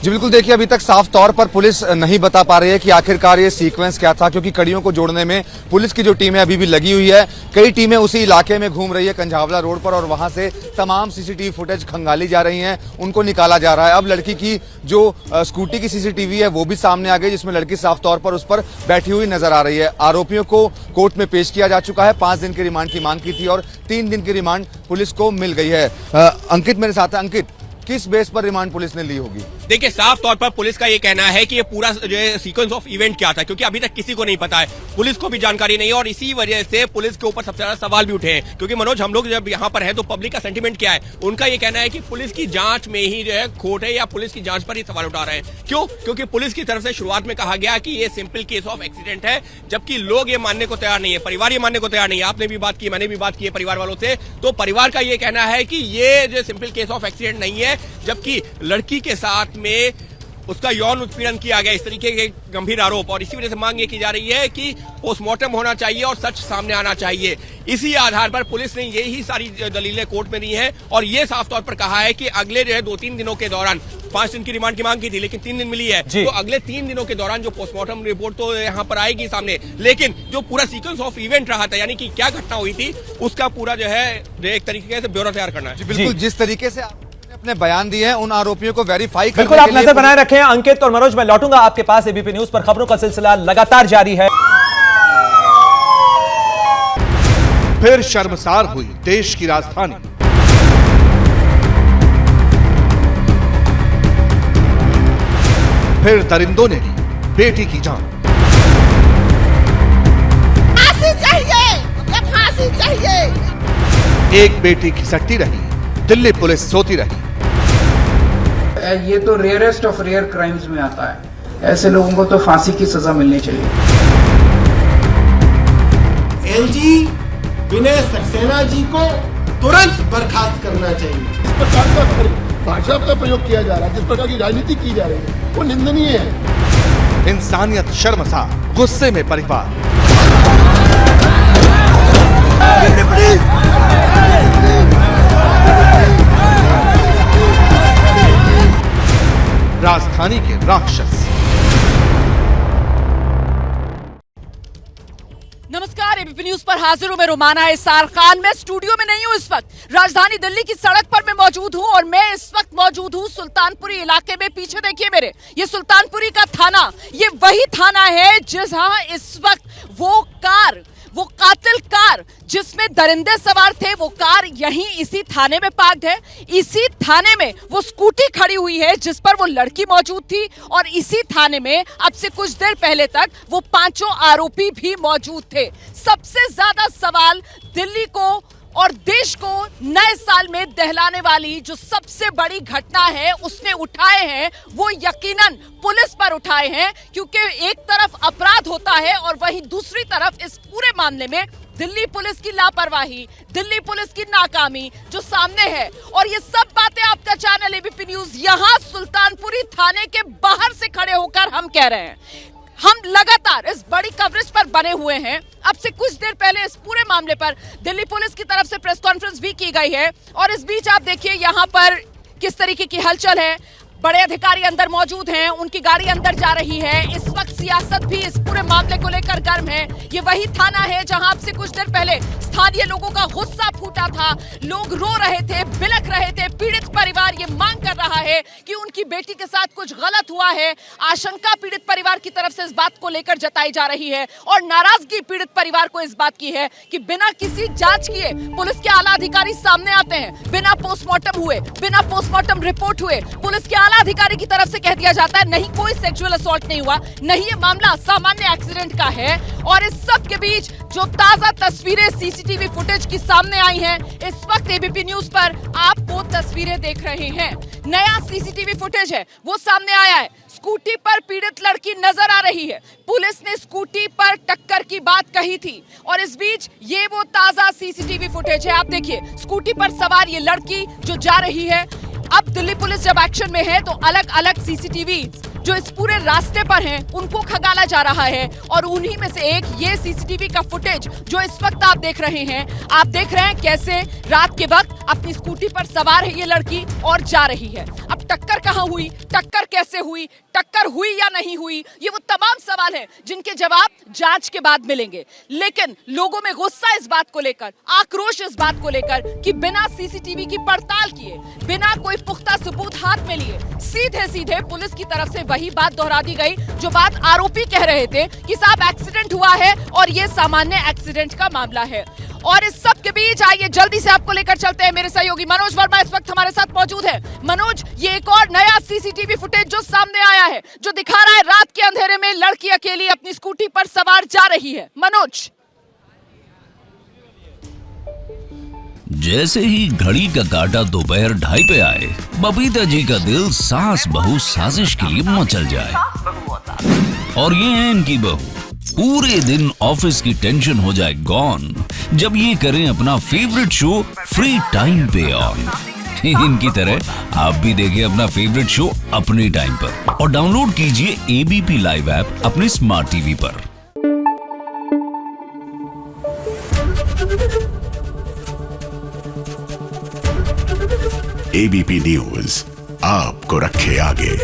जी बिल्कुल, देखिए अभी तक साफ तौर पर पुलिस नहीं बता पा रही है कि आखिरकार ये सीक्वेंस क्या था, क्योंकि कड़ियों को जोड़ने में पुलिस की जो टीम है अभी भी लगी हुई है। कई टीमें उसी इलाके में घूम रही है कंझावला रोड पर, और वहां से तमाम सीसीटीवी फुटेज खंगाली जा रही हैं, उनको निकाला जा रहा है। अब लड़की की जो स्कूटी की सीसीटीवी है वो भी सामने आ गई, जिसमें लड़की साफ तौर पर उस पर बैठी हुई नजर आ रही है। आरोपियों को कोर्ट में पेश किया जा चुका है। 5 दिन की रिमांड की मांग की थी और 3 दिन की रिमांड पुलिस को मिल गई है। अंकित मेरे साथ है। अंकित, किस बेस पर रिमांड पुलिस ने ली होगी? देखिए, साफ तौर पर पुलिस का ये कहना है कि ये पूरा जो सीक्वेंस ऑफ इवेंट क्या था, क्योंकि अभी तक किसी को नहीं पता है, पुलिस को भी जानकारी नहीं है, और इसी वजह से पुलिस के ऊपर सबसे ज्यादा सवाल भी उठे हैं। क्योंकि मनोज, हम लोग जब यहाँ पर हैं तो पब्लिक का सेंटीमेंट क्या है? उनका ये कहना है कि पुलिस की जांच में ही जो है खोट है, या पुलिस की जांच पर ही सवाल उठा रहे हैं। क्यों? क्योंकि पुलिस की तरफ से शुरुआत में कहा गया कि ये सिंपल केस ऑफ एक्सीडेंट है, जबकि लोग ये मानने को तैयार नहीं है, परिवार ये मानने को तैयार नहीं है। आपने भी बात की, मैंने भी बात की है परिवार वालों से, तो परिवार का ये कहना है कि ये जो सिंपल केस ऑफ एक्सीडेंट नहीं है, जबकि लड़की के साथ में उसका यौन उत्पीड़न किया गया, इस तरीके के गंभीर आरोप, और इसी वजह से मांग ये की जा रही है कि पोस्टमार्टम होना चाहिए और सच सामने आना चाहिए। इसी आधार पर पुलिस ने यही सारी दलीलें कोर्ट में दी हैं, और ये साफ तौर पर कहा है कि अगले जो है 2-3 दिनों के दौरान, 5 दिन की रिमांड की मांग की थी लेकिन 3 दिन मिली है, तो अगले 3 दिनों के दौरान जो पोस्टमार्टम रिपोर्ट तो यहाँ पर आएगी सामने, लेकिन जो पूरा सीक्वेंस ऑफ इवेंट रहा था, यानी कि क्या घटना हुई थी, उसका पूरा जो है एक तरीके से ब्यौरा तैयार करना है। बिल्कुल, जिस तरीके से अपने बयान दिए हैं उन आरोपियों को वेरीफाई करने बिल्कुल आप नजर बनाए रखें। अंकित और मनोज, मैं लौटूंगा आपके पास। एबीपी न्यूज पर खबरों का सिलसिला लगातार जारी है। फिर शर्मसार हुई देश की राजधानी। फिर दरिंदों ने ली बेटी की जान। फांसी चाहिए, ये फांसी चाहिए। एक बेटी खिसकती रही, दिल्ली पुलिस सोती रही। ये तो रेयरेस्ट ऑफ रेयर क्राइम्स में आता है। ऐसे लोगों को तो फांसी की सजा मिलनी चाहिए। एलजी विनय सक्सेना जी को तुरंत बर्खास्त करना चाहिए। इस प्रकार का भाषा का प्रयोग किया जा रहा है, जिस प्रकार की राजनीति की जा रही है, वो निंदनीय है। इंसानियत शर्मसार, गुस्से में परिवार। राजधानी के राक्षस। नमस्कार, एबीपी न्यूज पर हाजिर हूं मैं रोमाना इसार खान। मैं स्टूडियो में नहीं हूं, इस वक्त राजधानी दिल्ली की सड़क पर मैं मौजूद हूं, और मैं इस वक्त मौजूद हूं सुल्तानपुरी इलाके में। पीछे देखिए मेरे, ये सुल्तानपुरी का थाना, ये वही थाना है जहां इस वक्त वो कातिल कार जिसमें दरिंदे सवार थे, वो कार यहीं इसी थाने में पार्क्ड है। इसी थाने में वो स्कूटी खड़ी हुई है जिस पर वो लड़की मौजूद थी, और इसी थाने में अब से कुछ देर पहले तक वो 5 आरोपी भी मौजूद थे। सबसे ज्यादा सवाल दिल्ली को और देश को नए साल में दहलाने वाली जो सबसे बड़ी घटना है उसने उठाए हैं, वो यकीनन पुलिस पर उठाए हैं, क्योंकि एक तरफ अपराध होता है और वहीं दूसरी तरफ इस पूरे मामले में दिल्ली पुलिस की लापरवाही, दिल्ली पुलिस की नाकामी जो सामने है। और ये सब बातें आपका चैनल एबीपी न्यूज यहां सुल्तानपुरी थाने के बाहर से खड़े होकर हम कह रहे हैं। हम लगातार इस बड़ी कवरेज पर बने हुए हैं। अब से कुछ देर पहले इस पूरे मामले पर दिल्ली पुलिस की तरफ से प्रेस कॉन्फ्रेंस भी की गई है, और इस बीच आप देखिए यहाँ पर किस तरीके की हलचल है। बड़े अधिकारी अंदर मौजूद हैं, उनकी गाड़ी अंदर जा रही है। इस वक्त सियासत भी इस पूरे मामले को लेकर गर्म है। ये वही थाना है जहां अब से कुछ देर पहले स्थानीय लोगों का गुस्सा फूटा था, लोग रो रहे थे, बिलख रहे थे। पीड़ित परिवार ये मांग कर रहा है कि उनकी बेटी के साथ कुछ गलत हुआ है। आशंका पीड़ित परिवार की तरफ से इस बात को लेकर जताई जा रही है, और नाराजगी पीड़ित परिवार को इस बात की है कि बिना किसी जांच किए पुलिस के आला अधिकारी सामने आते हैं, बिना पोस्टमार्टम हुए, बिना पोस्टमार्टम रिपोर्ट हुए पुलिस के अधिकारी की तरफ से कह दिया जाता है नहीं कोई सेक्सुअल असॉल्ट नहीं हुआ, नहीं ये मामला सामान्य एक्सीडेंट का है। और इस सब के बीच जो ताजा तस्वीरें सीसीटीवी फुटेज की सामने आई हैं, इस वक्त एबीपी न्यूज पर आप वो तस्वीरें देख रहे हैं। नया सीसीटीवी फुटेज है वो सामने आया है। स्कूटी पर पीड़ित लड़की नजर आ रही है। पुलिस ने स्कूटी पर टक्कर की बात कही थी, और इस बीच ये वो ताजा सीसीटीवी फुटेज है। आप देखिए, स्कूटी पर सवार ये लड़की जो जा रही है, अब दिल्ली पुलिस जब एक्शन में है तो अलग अलग सीसीटीवी जो इस पूरे रास्ते पर हैं उनको खंगाला जा रहा है और उन्हीं में से एक ये सीसीटीवी का फुटेज जो इस वक्त आप देख रहे हैं। आप देख रहे हैं कैसे रात के वक्त अपनी स्कूटी पर सवार है ये लड़की और जा रही है। अब टक्कर कहां हुई, टक्कर कैसे हुई, टक्कर हुई या नहीं हुई, ये वो तमाम सवाल हैं जिनके जवाब जांच के बाद मिलेंगे। लेकिन लोगों में गुस्सा इस बात को लेकर, आक्रोश इस बात को लेकर कि बिना सीसीटीवी की पड़ताल किए, बिना कोई पुख्ता सबूत हाथ में लिए सीधे सीधे पुलिस की तरफ से वही बात दोहरा दी गई जो बात आरोपी कह रहे थे कि साहब एक्सीडेंट हुआ है और ये सामान्य एक्सीडेंट का मामला है। और इस सब के बीच आइए जल्दी से आपको लेकर चलते हैं, मेरे सहयोगी मनोज वर्मा इस वक्त हमारे साथ मौजूद है। मनोज, ये एक और नया सीसीटीवी फुटेज जो सामने आया है जो दिखा रहा है रात के अंधेरे में लड़की अकेली अपनी स्कूटी पर सवार जा रही है। मनोज, जैसे ही घड़ी का काटा दोपहर 2:30 पे आए, बबीता जी का दिल सास बहू साजिश के लिए मचल जाए। और ये है इनकी बहू, पूरे दिन ऑफिस की टेंशन हो जाए गॉन जब ये करें अपना फेवरेट शो फ्री टाइम पे ऑन। इनकी तरह आप भी देखिए अपना फेवरेट शो अपने टाइम पर और डाउनलोड कीजिए एबीपी लाइव ऐप अपने स्मार्ट टीवी पर। एबीपी न्यूज आपको रखे आगे।